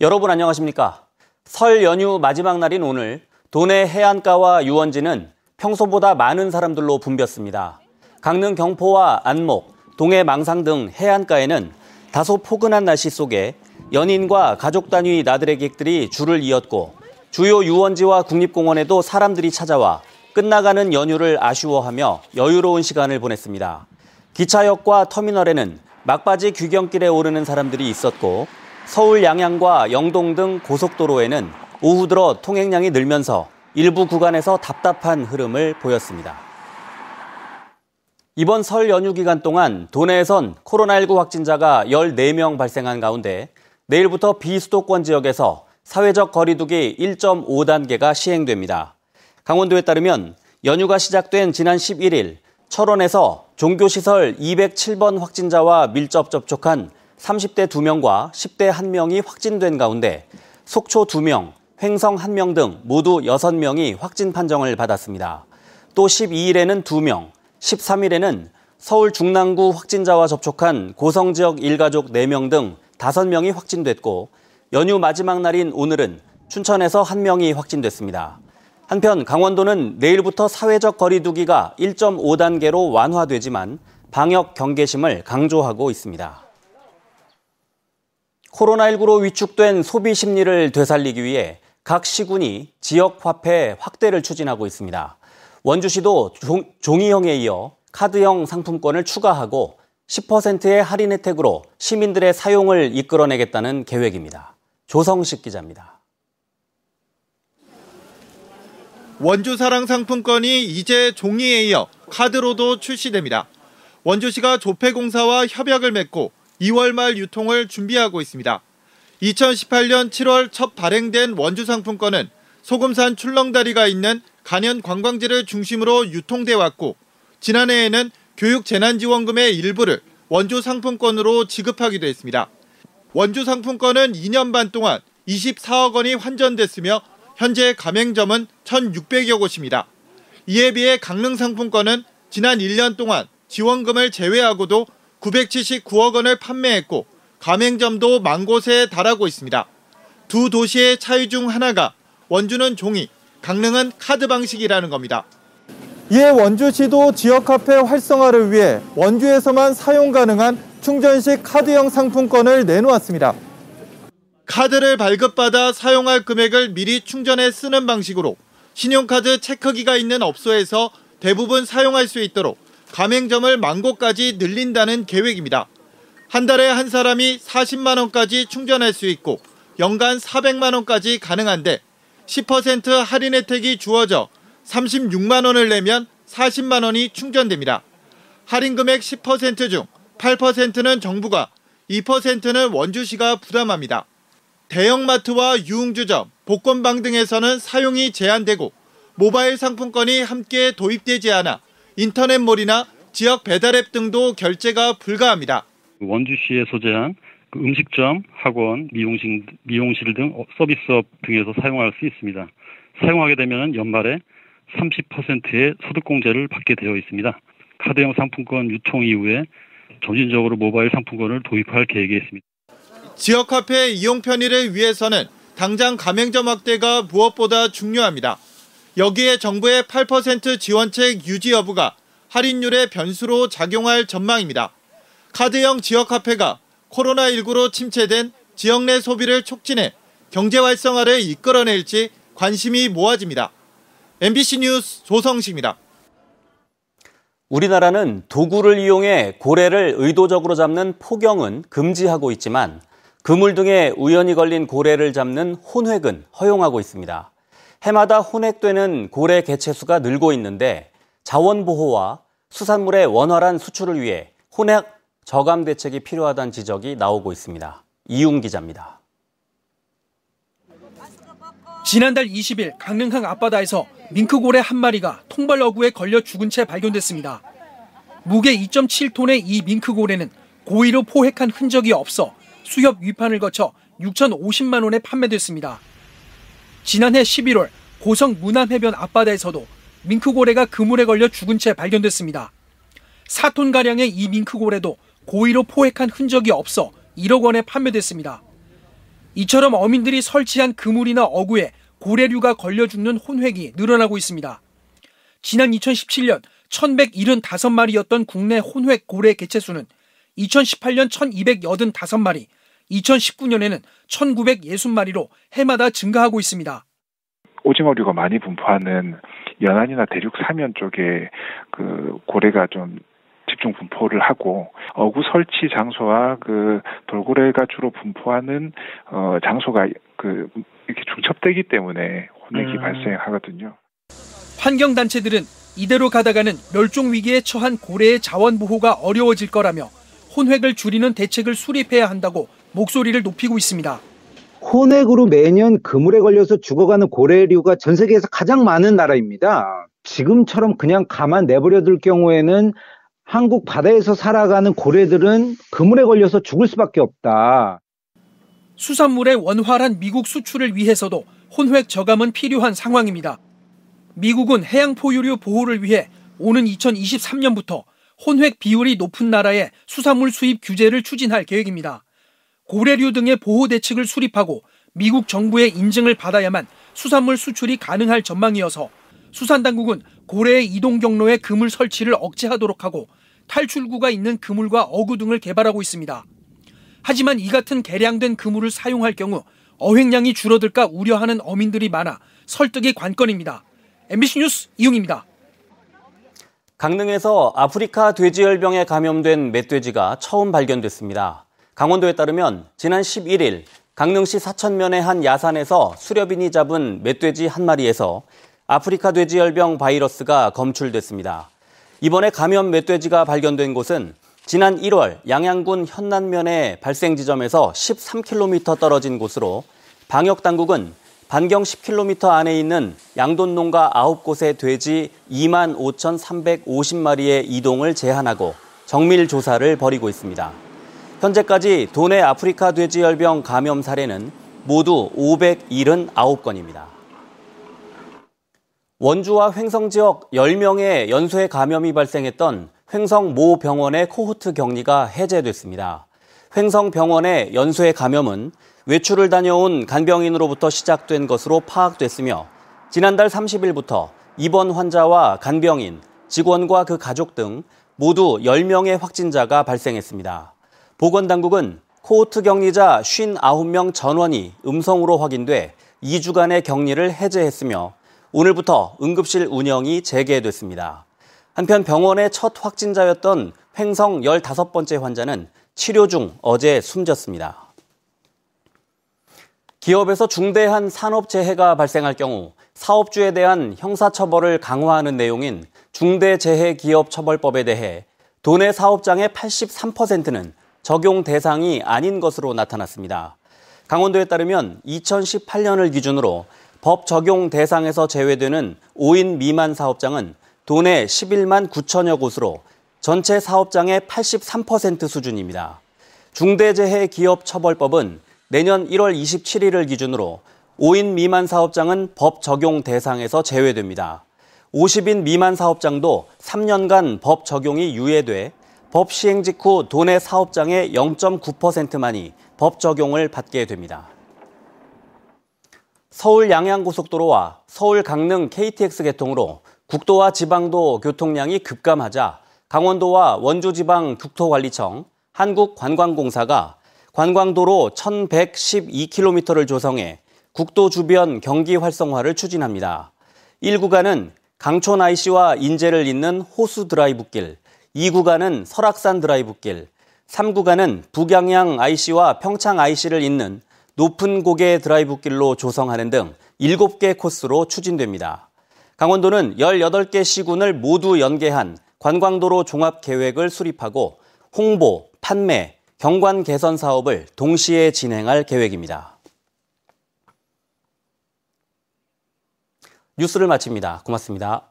여러분 안녕하십니까? 설 연휴 마지막 날인 오늘 도내 해안가와 유원지는 평소보다 많은 사람들로 붐볐습니다. 강릉 경포와 안목, 동해 망상 등 해안가에는 다소 포근한 날씨 속에 연인과 가족 단위 나들이객들이 줄을 이었고 주요 유원지와 국립공원에도 사람들이 찾아와 끝나가는 연휴를 아쉬워하며 여유로운 시간을 보냈습니다. 기차역과 터미널에는 막바지 귀경길에 오르는 사람들이 있었고 서울 양양과 영동 등 고속도로에는 오후 들어 통행량이 늘면서 일부 구간에서 답답한 흐름을 보였습니다. 이번 설 연휴 기간 동안 도내에선 코로나19 확진자가 14명 발생한 가운데 내일부터 비수도권 지역에서 사회적 거리 두기 1.5단계가 시행됩니다. 강원도에 따르면 연휴가 시작된 지난 11일 철원에서 종교시설 207번 확진자와 밀접 접촉한 30대 2명과 10대 1명이 확진된 가운데 속초 2명, 횡성 1명 등 모두 6명이 확진 판정을 받았습니다. 또 12일에는 2명, 13일에는 서울 중랑구 확진자와 접촉한 고성지역 일가족 4명 등 5명이 확진됐고 연휴 마지막 날인 오늘은 춘천에서 1명이 확진됐습니다. 한편 강원도는 내일부터 사회적 거리 두기가 1.5단계로 완화되지만 방역 경계심을 강조하고 있습니다. 코로나19로 위축된 소비 심리를 되살리기 위해 각 시군이 지역 화폐 확대를 추진하고 있습니다. 원주시도 종이형에 이어 카드형 상품권을 추가하고 10%의 할인 혜택으로 시민들의 사용을 이끌어내겠다는 계획입니다. 조성식 기자입니다. 원주 사랑 상품권이 이제 종이에 이어 카드로도 출시됩니다. 원주시가 조폐공사와 협약을 맺고 2월 말 유통을 준비하고 있습니다. 2018년 7월 첫 발행된 원주 상품권은 소금산 출렁다리가 있는 간현 관광지를 중심으로 유통돼 왔고 지난해에는 교육재난지원금의 일부를 원주 상품권으로 지급하기도 했습니다. 원주 상품권은 2년 반 동안 24억 원이 환전됐으며 현재 가맹점은 1,600여 곳입니다. 이에 비해 강릉 상품권은 지난 1년 동안 지원금을 제외하고도 979억 원을 판매했고 가맹점도 10,000곳에 달하고 있습니다. 두 도시의 차이 중 하나가 원주는 종이, 강릉은 카드 방식이라는 겁니다. 이에 원주시도 지역화폐 활성화를 위해 원주에서만 사용 가능한 충전식 카드형 상품권을 내놓았습니다. 카드를 발급받아 사용할 금액을 미리 충전해 쓰는 방식으로 신용카드 체크기가 있는 업소에서 대부분 사용할 수 있도록 가맹점을 10,000곳까지 늘린다는 계획입니다. 한 달에 한 사람이 40만 원까지 충전할 수 있고 연간 400만 원까지 가능한데 10% 할인 혜택이 주어져 36만 원을 내면 40만 원이 충전됩니다. 할인 금액 10% 중 8%는 정부가, 2%는 원주시가 부담합니다. 대형마트와 유흥주점, 복권방 등에서는 사용이 제한되고 모바일 상품권이 함께 도입되지 않아 인터넷몰이나 지역 배달앱 등도 결제가 불가합니다. 원주시에 소재한 음식점, 학원, 미용실 등 서비스업 등에서 사용할 수 있습니다. 사용하게 되면 연말에 30%의 소득공제를 받게 되어 있습니다. 카드형 상품권 유통 이후에 점진적으로 모바일 상품권을 도입할 계획이 있습니다. 지역화폐 이용 편의를 위해서는 당장 가맹점 확대가 무엇보다 중요합니다. 여기에 정부의 8% 지원책 유지 여부가 할인율의 변수로 작용할 전망입니다. 카드형 지역화폐가 코로나19로 침체된 지역 내 소비를 촉진해 경제 활성화를 이끌어낼지 관심이 모아집니다. MBC 뉴스 조성식입니다. 우리나라는 도구를 이용해 고래를 의도적으로 잡는 포경은 금지하고 있지만 그물 등에 우연히 걸린 고래를 잡는 혼획은 허용하고 있습니다. 해마다 혼획되는 고래 개체수가 늘고 있는데 자원보호와 수산물의 원활한 수출을 위해 혼획 저감 대책이 필요하다는 지적이 나오고 있습니다. 이웅 기자입니다. 지난달 20일 강릉항 앞바다에서 밍크고래 한 마리가 통발어구에 걸려 죽은 채 발견됐습니다. 무게 2.7톤의 이 밍크고래는 고의로 포획한 흔적이 없어 수협 위판을 거쳐 6,050만 원에 판매됐습니다. 지난해 11월 고성 문암해변 앞바다에서도 밍크고래가 그물에 걸려 죽은 채 발견됐습니다. 4톤가량의 이 밍크고래도 고의로 포획한 흔적이 없어 1억 원에 판매됐습니다. 이처럼 어민들이 설치한 그물이나 어구에 고래류가 걸려 죽는 혼획이 늘어나고 있습니다. 지난 2017년 1175마리였던 국내 혼획 고래 개체수는 2018년 1285마리, 2019년에는 1960마리로 해마다 증가하고 있습니다. 오징어류가 많이 분포하는 연안이나 대륙 사면 쪽에 그 고래가 좀 집중 분포를 하고 어구 설치 장소와 그 돌고래가 주로 분포하는 장소가 그 이렇게 중첩되기 때문에 혼획이 발생하거든요. 환경단체들은 이대로 가다가는 멸종 위기에 처한 고래의 자원 보호가 어려워질 거라며 혼획을 줄이는 대책을 수립해야 한다고 목소리를 높이고 있습니다. 혼획으로 매년 그물에 걸려서 죽어가는 고래류가 전 세계에서 가장 많은 나라입니다. 지금처럼 그냥 가만 내버려둘 경우에는 한국 바다에서 살아가는 고래들은 그물에 걸려서 죽을 수밖에 없다. 수산물의 원활한 미국 수출을 위해서도 혼획 저감은 필요한 상황입니다. 미국은 해양 포유류 보호를 위해 오는 2023년부터 혼획 비율이 높은 나라의 수산물 수입 규제를 추진할 계획입니다. 고래류 등의 보호 대책을 수립하고 미국 정부의 인증을 받아야만 수산물 수출이 가능할 전망이어서 수산당국은 고래의 이동 경로에 그물 설치를 억제하도록 하고 탈출구가 있는 그물과 어구 등을 개발하고 있습니다. 하지만 이 같은 개량된 그물을 사용할 경우 어획량이 줄어들까 우려하는 어민들이 많아 설득이 관건입니다. MBC 뉴스 이용입니다. 강릉에서 아프리카 돼지열병에 감염된 멧돼지가 처음 발견됐습니다. 강원도에 따르면 지난 11일 강릉시 사천면의 한 야산에서 수렵인이 잡은 멧돼지 한 마리에서 아프리카 돼지열병 바이러스가 검출됐습니다. 이번에 감염 멧돼지가 발견된 곳은 지난 1월 양양군 현난면의 발생 지점에서 13km 떨어진 곳으로 방역당국은 반경 10km 안에 있는 양돈농가 9곳의 돼지 25,350마리의 이동을 제한하고 정밀 조사를 벌이고 있습니다. 현재까지 도내 아프리카 돼지열병 감염 사례는 모두 579건입니다. 원주와 횡성 지역 10명의 연쇄 감염이 발생했던 횡성 모 병원의 코호트 격리가 해제됐습니다. 횡성 병원의 연쇄 감염은 외출을 다녀온 간병인으로부터 시작된 것으로 파악됐으며 지난달 30일부터 입원 환자와 간병인, 직원과 그 가족 등 모두 10명의 확진자가 발생했습니다. 보건당국은 코호트 격리자 59명 전원이 음성으로 확인돼 2주간의 격리를 해제했으며 오늘부터 응급실 운영이 재개됐습니다. 한편 병원의 첫 확진자였던 횡성 15번째 환자는 치료 중 어제 숨졌습니다. 기업에서 중대한 산업재해가 발생할 경우 사업주에 대한 형사처벌을 강화하는 내용인 중대재해기업처벌법에 대해 도내 사업장의 83%는 적용 대상이 아닌 것으로 나타났습니다. 강원도에 따르면 2018년을 기준으로 법 적용 대상에서 제외되는 5인 미만 사업장은 도내 11만 9천여 곳으로 전체 사업장의 83% 수준입니다. 중대재해기업처벌법은 내년 1월 27일을 기준으로 5인 미만 사업장은 법 적용 대상에서 제외됩니다. 50인 미만 사업장도 3년간 법 적용이 유예돼 법 시행 직후 도내 사업장의 0.9%만이 법 적용을 받게 됩니다. 서울 양양고속도로와 서울 강릉 KTX 개통으로 국도와 지방도 교통량이 급감하자 강원도와 원주지방국토관리청, 한국관광공사가 관광도로 1112km를 조성해 국도 주변 경기 활성화를 추진합니다. 1구간은 강촌 IC와 인제를 잇는 호수 드라이브길, 2구간은 설악산 드라이브길, 3구간은 북양양 IC와 평창 IC를 잇는 높은 고개 드라이브길로 조성하는 등 7개 코스로 추진됩니다. 강원도는 18개 시군을 모두 연계한 관광도로 종합계획을 수립하고 홍보, 판매, 경관 개선 사업을 동시에 진행할 계획입니다. 뉴스를 마칩니다. 고맙습니다.